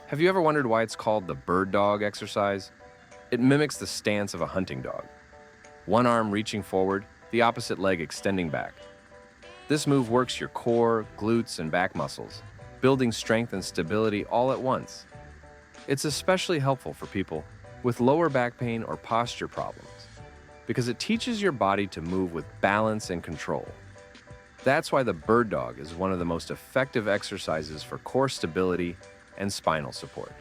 Have you ever wondered why it's called the bird dog exercise? It mimics the stance of a hunting dog. One arm reaching forward, the opposite leg extending back. This move works your core, glutes, and back muscles, building strength and stability all at once. It's especially helpful for people with lower back pain or posture problems because it teaches your body to move with balance and control. That's why the bird dog is one of the most effective exercises for core stability and spinal support.